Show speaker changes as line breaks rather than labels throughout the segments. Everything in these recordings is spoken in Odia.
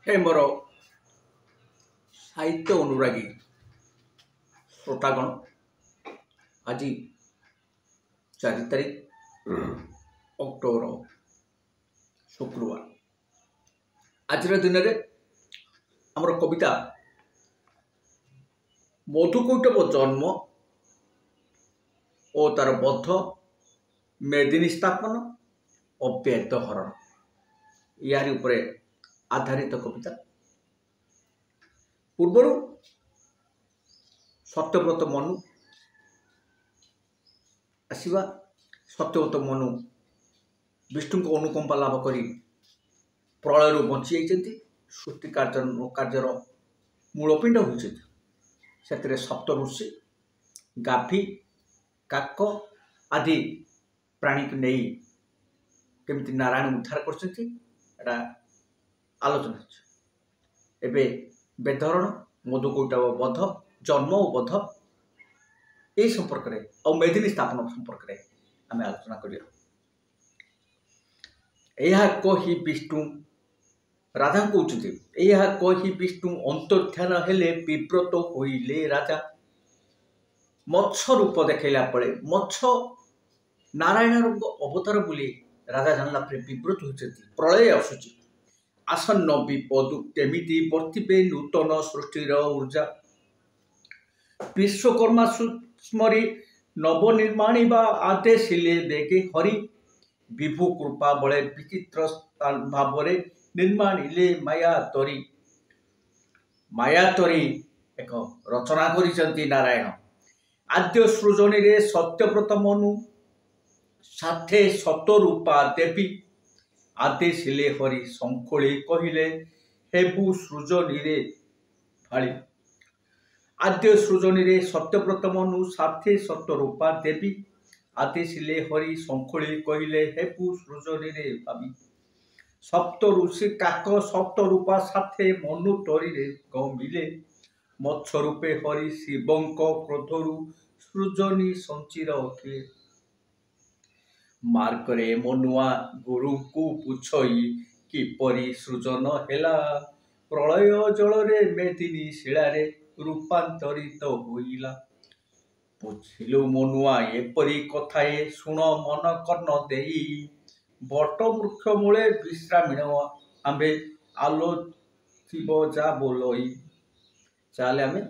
हे मोर साहित्य अनुरागी श्रोतागण आज 4 तारीख अक्टोबर शुक्रवार आज दिन में आमर कविता मधुकैटभ जन्म और तार बद्ध मेदिनी स्थापन अव्यक्त हरण यार उपरे आधारित कविता। पूर्वर सत्यव्रत मनु आसवा सत्यव्रत मनु विष्णु को अनुकंपा लाभ कर प्रलय बची जाती सृष्टि कार्यर मूलपिंड होती से सप्त ऋषि गाफी काक आदि प्राणी को नहीं केमती नारायण उद्धार कर आलोचना एबे बेधरण मधुकैटभ बध जन्म और बध यही संपर्क में और मेदिनी स्थापन संपर्क में आम आलोचना करिया। कही विष्णु राधा कहते कही विष्णु अंतर्ध्यान हेले विव्रत होइले राजा मत्स्य रूप देखला पड़े मत्स्य नारायण अवतार बोली राजा जानला विव्रत होती प्रलय आसुची आसन्न विपद केमिति वर्तिबे नूतन सृष्टिर ऊर्जा विश्वकर्मा स्मरी नवनिर्माणी बा आदेश देखे हरि विभु कृपा बले विचित्र भाव निर्माणिले मायातरी एक रचना करिसंती नारायण आद्य सृजनी रे सत्यव्रत मनु साथे सतरूपा देवी आदेश हरि संखोली कहिले हेबु सृजनी रे भाली आद्य सृजनी रे सत्यव्रत मनु साथे सतरूपा देवी आदेश हरि संखोली कहिले हेबु सृजनी रे भावी सप्त ऋषि काक सप्तरूपा साथे मनु तरी रे गमिले मत्स्य रूपे हरि शिवंक क्रोधरु सृजनी संचिर अखिले मार्करे मनुआ गुरु को पुछई किपरि सृजन हेला प्रलय जल रे मेदिनी शिलारे रूपांतरित होइला बुझिलु मनुआ एपरि कथाए सुण मन कर्ण देई बट वृक्ष मूले विश्रामीण आंबे आलो शिव जा बोलई चाले आमे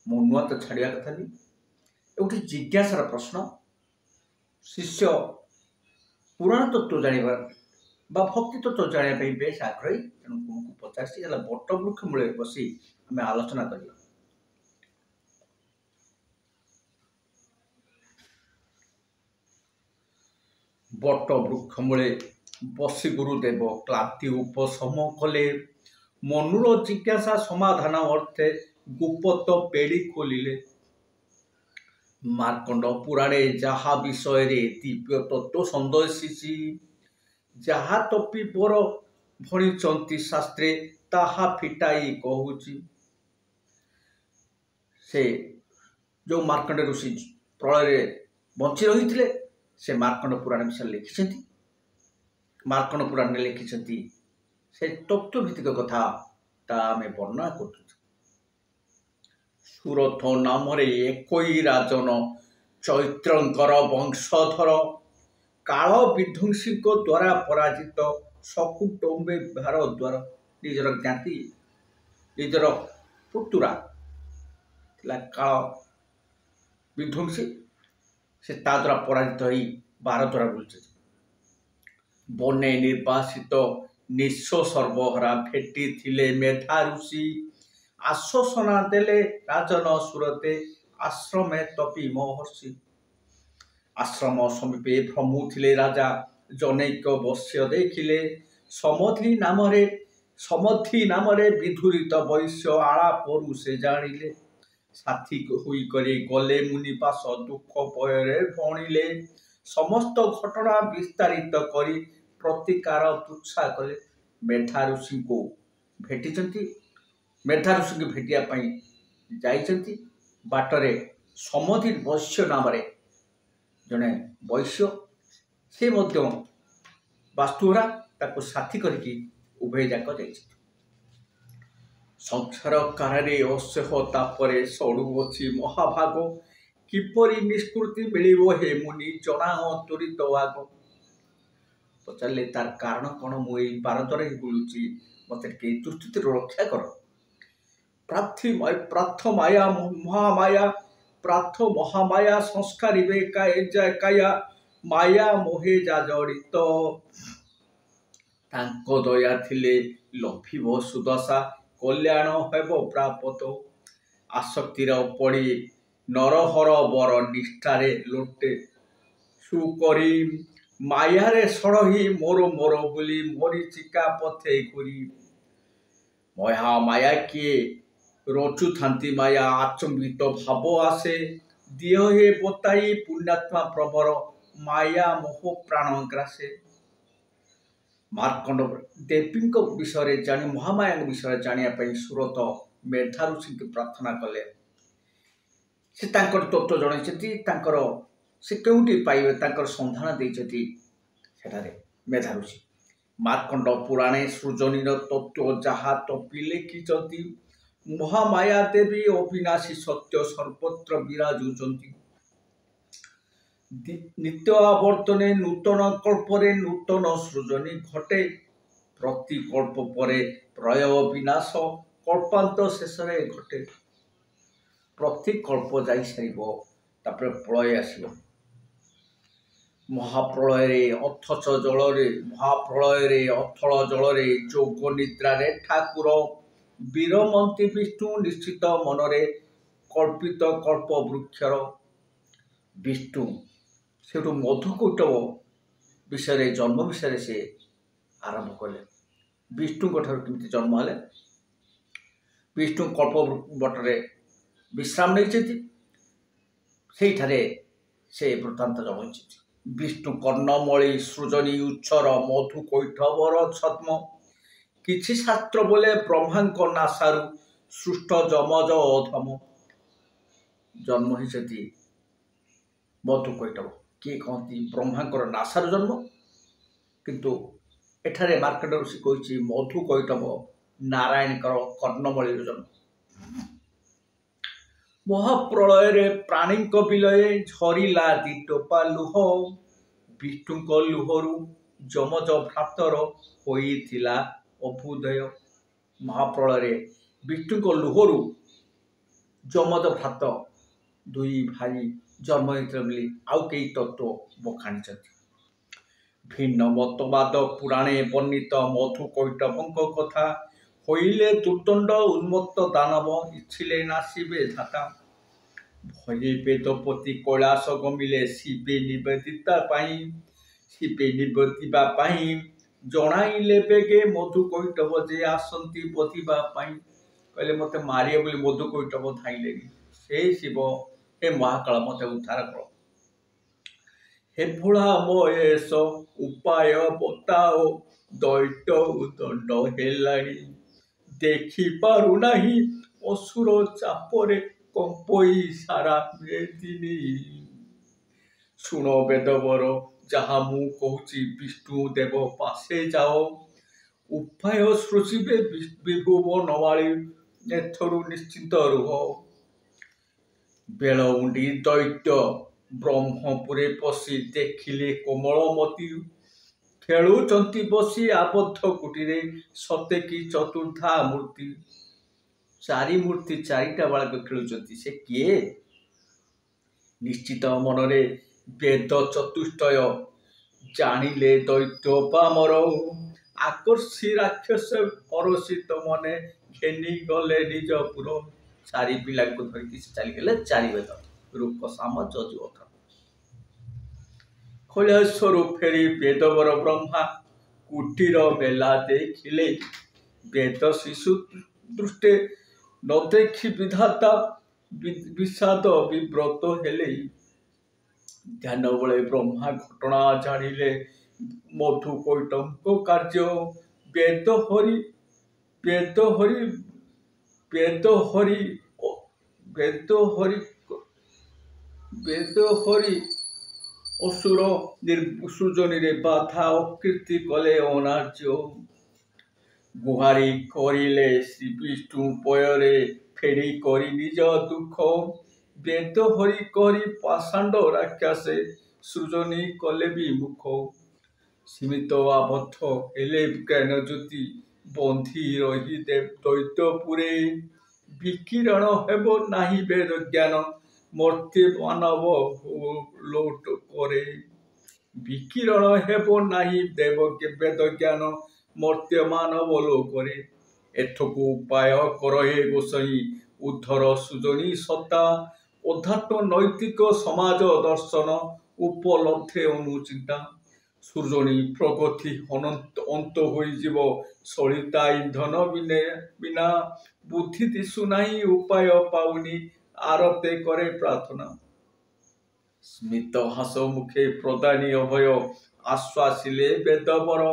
मनुआ तो छाड़िया कथा नहीं एवं जिज्ञासार प्रश्न शिष्य पुराण तत्व जाना भक्ति तत्व जाना बेस आग्रही तेणु तुमको पचासी बट वृक्ष मूल बसी आम आलोचना कर बट वृक्ष मूले बसी गुरुदेव क्लांति उपशम कले मनुर जिज्ञासा समाधान अर्थे गुप्त पेड़ी खोलिले मार्कंड पुराणे जहा विषय रे दिव्य तत्व संदेशी जहा तपी बर भणिचंती शास्त्रे ताहा फिटाई कहूची से जो मार्कंड ऋषि प्रलय बंची रही से मार्कंड पुराण विषय लिखिं मार्कंड पुराण लिखिं से तत्वभित्तिक कथा आम वर्णना कर सुरथ नाम एकई राजन चैत्रंकर वंशधर काल विध्वंसी द्वारा पराजित सकुटुंबे भारद्वार निजर ज्ञाति निजर पुतुरा काल विध्वंसी से द्वारा पराजित हो भारद्वार बुलते बने निर्वासित निस्व सर्वहरा भेटी थिले मेधा ऋषि आश्वासना देले राजन सुरते आश्रमे तपी महर्षि आश्रम समीपे भ्रमुथिले राजा जनैक वश्य देखिले समधि नाम विधुरित वैश्य आला परु से जानिले साथी हुई करे गले मुनिपास दुख भୟରେ भणिले समस्त घटना विस्तारित करी प्रतिकार तुच्छा कले मेधा ऋषि को भेटिचंती मेधा ऋषि को भेटिया जाइचंती बाटरे समधि वैश्य नाम जड़े वैश्य से वास्तुहरा ताको साथी करके उभय जाक ସଂସାର କାରରେ ଅସହ୍ୟ ତାପରେ ସଢୁଅଛି ମହାଭାଗ। କିପରି ନିଷ୍କୃତି ମିଳିବ ହେ ମୁନି ଜଣାଅ ତ୍ୱରିତ ଆଗ। ପଚାରିଲେ ତାର କାରଣ କ'ଣ? ମୁଁ ଏଇ ଭାରତରେ ହିଁ ବୁଲୁଛି, ମୋତେ ଟିକେ ଦୁଷ୍ଟିରୁ ରକ୍ଷା କର। ପ୍ରାର୍ଥ ମାୟା ମହାମାୟା ପ୍ରାର୍ଥ ମହାମାୟା ସଂସ୍କାରିବେ କାୟା ମାୟା ମୋহে ଯା ଜଡ଼ିତ। ତାଙ୍କ ଦୟା ଥିଲେ ଲଭିବ ସୁଦଶା କଲ୍ୟାଣ ହେବ ପ୍ରାପତ। ଆସକ୍ତିର ପଡ଼ି ନରହର ବର ନିଷ୍ଠାରେ ଲୋଟେ ସୁକରି। ମାୟାରେ ଷଡ଼ହି ମୋର ବୋଲି ମରିଚିକା ପଥେ ଘୁରି। ମହାମାୟା କିଏ? ରଚୁଥାନ୍ତି ମାୟା ଆଚମ୍ବିତ ଭାବ ଆସେ। ଦିଅ ହେ ବତାଇ ପୁଣ୍ୟାତ୍ମା ପ୍ରବର ମାୟା ମୋହ ପ୍ରାଣ ଗ୍ରାସେ। ମାର୍କଣ୍ଡ ଦେବୀଙ୍କ ବିଷୟରେ ମହାମାୟାଙ୍କ ବିଷୟରେ ଜାଣିବା ପାଇଁ ସୁରତ ମେଧା ଋଷିଙ୍କୁ ପ୍ରାର୍ଥନା କଲେ। ସେ ତାଙ୍କର ତତ୍ତ୍ୱ ଜଣାଇଛନ୍ତି, ସେ କେଉଁଠି ପାଇବେ ତାଙ୍କର ସନ୍ଧାନ ଦେଇଛନ୍ତି ସେଠାରେ ମେଧା ଋଷି। ମାର୍କଣ୍ଡ ପୁରାଣେ ସୃଜନୀର ତତ୍ତ୍ୱ ଯାହା ତପି ଲେଖିଛନ୍ତି। ମହାମାୟା ଦେବୀ ଅବିନାଶୀ ସତ୍ୟ ସର୍ବତ୍ର ବିରାଜୁଛନ୍ତି। ନିତ୍ୟ ଆବର୍ତ୍ତନେ ନୂତନ କଳ୍ପରେ ନୂତନ ସୃଜନୀ ଘଟେ। ପ୍ରତି କଳ୍ପ ପରେ ପ୍ରଳୟ ବିନାଶ କଳ୍ପାନ୍ତ ଶେଷରେ ଘଟେ। ପ୍ରତି କଳ୍ପ ଯାଇସାରିବ, ତାପରେ ପ୍ରଳୟ ଆସିବ। ମହାପ୍ରଳୟରେ ଅଥଳ ଜଳରେ ଯୋଗ ନିଦ୍ରାରେ ଠାକୁର ବିରମନ୍ତି ବିଷ୍ଣୁ ନିଶ୍ଚିତ ମନରେ କଳ୍ପିତ କଳ୍ପ ବୃକ୍ଷର। ବିଷ୍ଣୁ ସେଠୁ ମଧୁକୈଟବ ବିଷୟରେ ଜନ୍ମ ବିଷୟରେ ସେ ଆରମ୍ଭ କଲେ। ବିଷ୍ଣୁଙ୍କ ଠାରୁ କେମିତି ଜନ୍ମ ହେଲେ? ବିଷ୍ଣୁ କଳ୍ପ ବଟରେ ବିଶ୍ରାମ ନେଇଛନ୍ତି, ସେଇଠାରେ ସେ ବୃତ୍ତାନ୍ତ ଜଣାଇଛନ୍ତି। ବିଷ୍ଣୁ କର୍ଣ୍ଣମଳି ସୃଜନୀ ଉଚ୍ଛର ମଧୁକୈଟବର ଛଦ୍ମ। କିଛି ଶାସ୍ତ୍ର ବୋଲେ ବ୍ରହ୍ମାଙ୍କ ନାସାରୁ ସୃଷ୍ଟ ଯମଜ ଅଧମ। ଜନ୍ମ ହେଇଛନ୍ତି ମଧୁକୈଟବ। କିଏ କହନ୍ତି ବ୍ରହ୍ମାଙ୍କର ନାସାରୁ ଜନ୍ମ, କିନ୍ତୁ ଏଠାରେ ମାର୍କଣ୍ଡ ଋଷି କହିଛି ମଧୁକୈଟବ ନାରାୟଣଙ୍କର କର୍ଣ୍ଣମଳିର ଜନ୍ମ। ମହାପ୍ରଳୟରେ ପ୍ରାଣୀଙ୍କ ବିଲଏ ଝରିଲା ଦି ଟୋପା ଲୁହ। ବିଷ୍ଣୁଙ୍କ ଲୁହରୁ ଯମଜ ଭ୍ରାତର ହୋଇଥିଲା ଅଭ୍ୟୁଦୟ। ମହାପ୍ରଳୟରେ ବିଷ୍ଣୁଙ୍କ ଲୁହରୁ ଯମଜ ଭ୍ରାତ ଦୁଇ ଭାଇ ଜନ୍ମ ହେଇଥିଲେ ବୋଲି ଆଉ କେହି ତତ୍ତ୍ୱ ବଖାଣିଛନ୍ତି। ଭିନ୍ନ ମତବାଦ ପୁରାଣେ ବର୍ଣ୍ଣିତ ମଧୁକୈଟବଙ୍କ କଥା। ହୋଇଲେ ଦୁର୍ଦ୍ଦଣ୍ଡ ଉନ୍ମତ୍ତ ଦାନବ ଇଚ୍ଛିଲେ ନାସିବେ ଧାତା। ଭୟେ ବେଦପତି କୈଳାସ ଗମିଲେ ଶିବେ ନିବେଦିବା ପାଇଁ। ଜଣାଇଲେ ବେଗେ ମଧୁକୈଟବ ଯେ ଆସନ୍ତି ବଧିବା ପାଇଁ। କହିଲେ ମୋତେ ମାରିବେ ବୋଲି ମଧୁକୈଟବ ଧାଇଁଲେଣି। ସେ ଶିବ, ହେ ମହାକାଳ ମୋତେ ଉଦ୍ଧାର କର। ହେ ଭୋଳା ମହେଶ ଉପାୟ ବତାଅ, ଦୈତ୍ୟ ଉଦଣ୍ଡ ହେଲାଣି। ଦେଖି ପାରୁନାହିଁ ଅସୁର ଚାପରେ କମ୍ପଇ ସାରା ମେଦିନୀ। ଶୁଣ ବେଦବର ଯାହା ମୁଁ କହୁଛି, ବିଷ୍ଣୁ ଦେବ ପାଶେ ଯାଅ। ଉପାୟ ସୃଜିବେ ବିଭୁବନମାଳି, ଏଥରୁ ନିଶ୍ଚିନ୍ତ ରୁହ। ବେଳଉଣ୍ଡି ଦୈତ୍ୟ ବ୍ରହ୍ମପୁରେ ପଶି ଦେଖିଲେ କୋମଳମତି। ଖେଳୁଛନ୍ତି ବସି ଆବଦ୍ଧ କୁଟୀରେ ସତେ କି ଚତୁର୍ଦ୍ଧା ମୂର୍ତ୍ତି। ଚାରି ମୂର୍ତ୍ତି, ଚାରିଟା ବାଳକ ଖେଳୁଛନ୍ତି। ସେ କିଏ? ନିଶ୍ଚିତ ମନରେ ବେଦ ଚତୁଷ୍ଟୟ ଜାଣିଲେ ଦୈତ୍ୟ ବାମର। ଆକର୍ଷି ରାକ୍ଷସ ହରଷିତ ମନେ ଘେନି ଗଲେ ନିଜପୁର। ଚାରି ପିଲାଙ୍କୁ ଧରିକି ସେ ଚାଲିଗଲେ। ଚାରି ବେଦ ରୂପ ସାମ ଯଜୁ ଅଥର୍ବ। କୈଳାସରୁ ଫେରି ବେଦବର ବ୍ରହ୍ମା କୁଟୀର ମେଲା ଦେଖିଲେ। ବେଦ ଶିଶୁ ଦୃଷ୍ଟେ ନ ଦେଖି ବିଧାତା ବିଷାଦ ବିବ୍ରତ ହେଲେ। ଧ୍ୟାନ ବଳେ ବ୍ରହ୍ମା ଘଟଣା ଜାଣିଲେ ମଧୁକୈଟବଙ୍କ କାର୍ଯ୍ୟ। ବେଦ ହରି ଅସୁର ସୃଜନୀରେ ବାଧା ଅକୀର୍ତ୍ତି କଲେ ଅନାର୍ଯ୍ୟ। ଗୁହାରି କରିଲେ ଶ୍ରୀ ବିଷ୍ଣୁ ପୟରେ ଫେରି କରି ନିଜ ଦୁଃଖ ବେଦ ହରି କରି ପାଷାଣ୍ଡ ରାକ୍ଷାସେ ସୃଜନୀ କଲେ ବିମୁଖ ସୀମିତ ଆବଦ୍ଧ ହେଲେ ଜ୍ଞାନ ଜ୍ୟୋତି ବନ୍ଧି ରହି ଦୈତ୍ୟପୁରେ ବିକିରଣ ହେବ ନାହିଁ ବେଦ ଜ୍ଞାନ ମର୍ତ୍ତ୍ୟ ମାନବ ଲୋଟ କରେ ବିକିରଣ ହେବ ନାହିଁ ବେଦ ଜ୍ଞାନ ମର୍ତ୍ତ୍ୟ ମାନବ ଲୋକରେ ଏଥକୁ ଉପାୟ କର ହେ ଗୋସାଇଁ ଉଦ୍ଧର ସୃଜନୀ ସତ୍ତା ଅଧ୍ୟାତ୍ମ ନୈତିକ ସମାଜ ଦର୍ଶନ ଉପଲବ୍ଧେ ଅନୁଚିନ୍ତା ସୃଜନୀ ପ୍ରଗତି ଅନ୍ତ ହୋଇଯିବ ସଳିତା ଇନ୍ଧନ ବିନା ବୁଦ୍ଧି ଦିଶୁ ନାହିଁ ଉପାୟ ପାଉନି ଆରତେ କରେ ପ୍ରାର୍ଥନା ସ୍ମିତ ହାସ ମୁଖେ ପ୍ରଦାନୀ ଅଭୟ ଆଶ୍ୱାସିଲେ ବେଦବର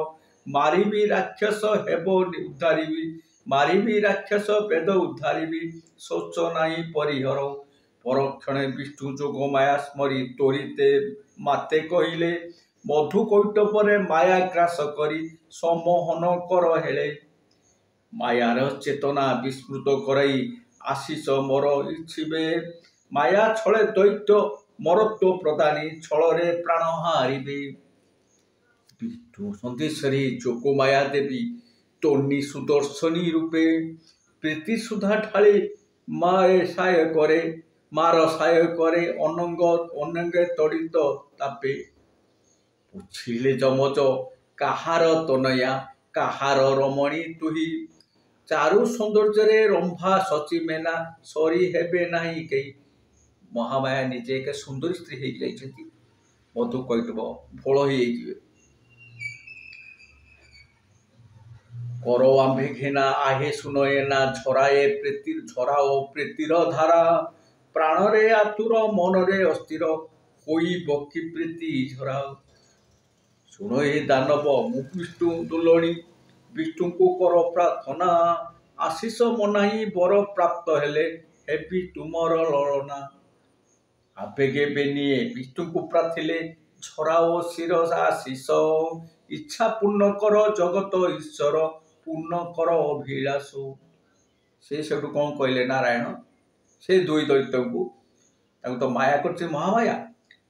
ମାରିବି ରାକ୍ଷସ ହେବ ଉଦ୍ଧାରିବି ମାରିବି ରାକ୍ଷସ ବେଦ ଉଦ୍ଧାରିବି ଶୋଚ ନାହିଁ ପରିହର ପରକ୍ଷଣେ ବିଷ୍ଣୁ ଯୋଗ ମାୟା ସ୍ମରି ତ୍ୱରିତେ ମାତେ କହିଲେ ମଧୁ କୈଟପରେ ମାୟା ଗ୍ରାସ କରି ସମୋହନ କର ହେଳେ ମାୟାର ଚେତନା ବିସ୍ମୃତ କରାଇ ଆଶିଷ ମୋର ଇଚ୍ଛିବେ ମାୟା ଛଳେ ଦୈତ୍ୟ ମରତ୍ୱ ପ୍ରଦାନୀ ଛଳରେ ପ୍ରାଣ ହାରିବେ ବିଷ୍ଣୁ ସନ୍ଦେଶରେ ଯୋଗ ମାୟା ଦେବୀ ତୋନି ସୁଦର୍ଶନୀ ରୂପେ ପ୍ରୀତି ସୁଧା ଢାଳି ମାର ସାୟ କରେ ଅନଙ୍ଗେ ତଡ଼ିତ ତାପେ ପୁଛିଲେ ଯମଜ କାହାର ତନୟା କାହାର ରମଣୀ ତୁହି ଚାରୁ ସୌନ୍ଦର୍ଯ୍ୟରେ ରମ୍ଭା ସଚୀ ମେନା ସରି ହେବେ ନାହିଁ କେହି ମହାମାୟା ନିଜେ ଏକ ସୁନ୍ଦରୀ ସ୍ତ୍ରୀ ହେଇକି ଯାଇଛନ୍ତି ମଧୁ କୈଟବ ଭୋଳ ହେଇଯାଇଥିବେ କର ଆମ୍ଭେ ଘେନା ଆହେ ସୁନୟନା ଝରାଓ ପ୍ରୀତିର ଧାରା ପ୍ରାଣରେ ଆତୁର ମନରେ ଅସ୍ଥିର ହୋଇବ କି ପ୍ରୀତି ଝରାଓ ଶୁଣ ଏ ଦାନବ ମୁଁ ବିଷ୍ଣୁ ଦୁଲଣୀ ବିଷ୍ଣୁଙ୍କୁ କର ପ୍ରାର୍ଥନା ଆଶିଷ ମନାହି ବର ପ୍ରାପ୍ତ ହେଲେ ହେବି ତୁମର ଲଳନା ଆବେଗେ ବେନିଏ ବିଷ୍ଣୁଙ୍କୁ ପ୍ରାର୍ଥିଲେ ଝରାଓ ଶିର ଆଶିଷ ଇଚ୍ଛା ପୂର୍ଣ୍ଣ କର ଜଗତ ଈଶ୍ୱର ପୂର୍ଣ୍ଣ କର ଅଭିଳାଷ ସେ ସେଠୁ କଣ କହିଲେ ନାରାୟଣ ସେ ଦୁଇ ଦୈତ୍ୟଙ୍କୁ ତାଙ୍କୁ ତ ମାୟା କରିছে ମହାମାୟା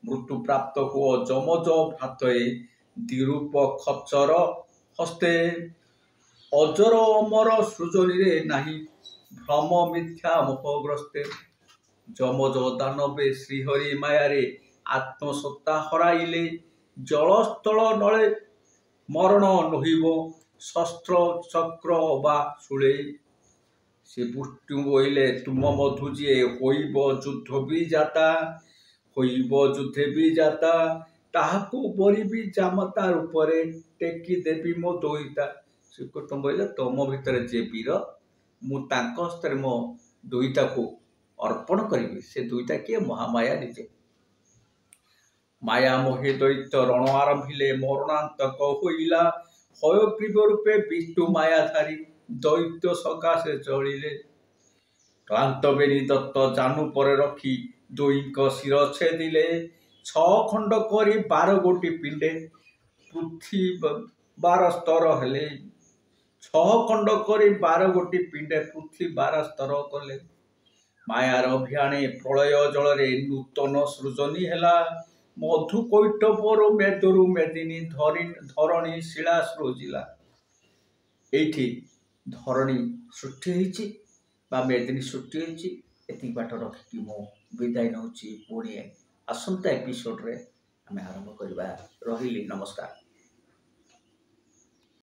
ମୃତ୍ୟୁ ପ୍ରାପ୍ତ ହୁଅ ଯମଜ ଭ୍ରାତଏ ଦ୍ୱିରୂପ ଖଚ୍ଚର ହସ୍ତେ ଅଜର ଅମର ସୃଜନୀରେ ନାହିଁ ଭ୍ରମ ମିଥ୍ୟା ମୋହଗ୍ରସ୍ତେ ଯମଜ ଦାନବେ ଶ୍ରୀହରି ମାୟାରେ ଆତ୍ମସତ୍ତା ହରାଇଲେ ଜଳସ୍ଥଳ ନଳେ ମରଣ ନୋହିବ ଶସ୍ତ୍ର ଚକ୍ର ବା ଶୂଳେ ସେ ବିଷ୍ଣୁ କହିଲେ ତୁମ ମଧୁ ଯିଏ ହୋଇବ ଯୁଦ୍ଧ ବି ଜାତା ତାହାକୁ ବରିବି ଜାମତା ରୂପରେ ଟେକି ଦେବି ମୋ ଦଇତା ଶ୍ରୀକୃଷ୍ଣ କହିଲେ ତମ ଭିତରେ ଯେ ବୀର ମୁଁ ତାଙ୍କ ହସ୍ତରେ ମୋ ଦୁଇଟାକୁ ଅର୍ପଣ କରିବି ସେ ଦୁଇଟା କିଏ ମହାମାୟା ନିଜେ ମାୟା ମୋହେ ଦୈତ୍ୟ ରଣ ଆରମ୍ଭିଲେ ମରଣାନ୍ତକ ହୋଇଲା ହୟଗ୍ରୀବ ରୂପେ ବିଷ୍ଣୁ ମାୟାଧାରୀ ଦୈତ୍ୟ ସକାଶେ ଚଳିଲେ କ୍ଳାନ୍ତ ବେନି ଦତ୍ତ ଜାନୁ ପରେ ରଖି ଦୁଇଙ୍କ ଶିର ଛେଦିଲେ 6 ଖଣ୍ଡ କରି 12 ଗୋଟି ପିଣ୍ଡେ ପୃଥ୍ୱୀ 12 ସ୍ତର ହେଲେ 6 ଖଣ୍ଡ କରି 12 ଗୋଟି ପିଣ୍ଡେ ପୃଥ୍ୱୀ 12 ସ୍ତର କଲେ ମାୟାର ଭିଆଣେ ପ୍ରଳୟ ଜଳରେ ନୂତନ ସୃଜନୀ ହେଲା ମଧୁ କୈଟବରୁ ମେଦରୁ ମେଦିନୀ ଧରଣୀ ଶିଳା ସୃଜିଲା ଏଇଠି ଧରଣୀ ସୃଷ୍ଟି ହେଇଛି ବା ମେଦିନୀ ସୃଷ୍ଟି ହେଇଛି ଏତିକି ବାଟ ରଖିକି ମୁଁ ବିଦାୟ ନେଉଛି ପୁଣି ଆସନ୍ତା ଏପିସୋଡରେ ଆମେ ଆରମ୍ଭ କରିବା ରହିଲି ନମସ୍କାର।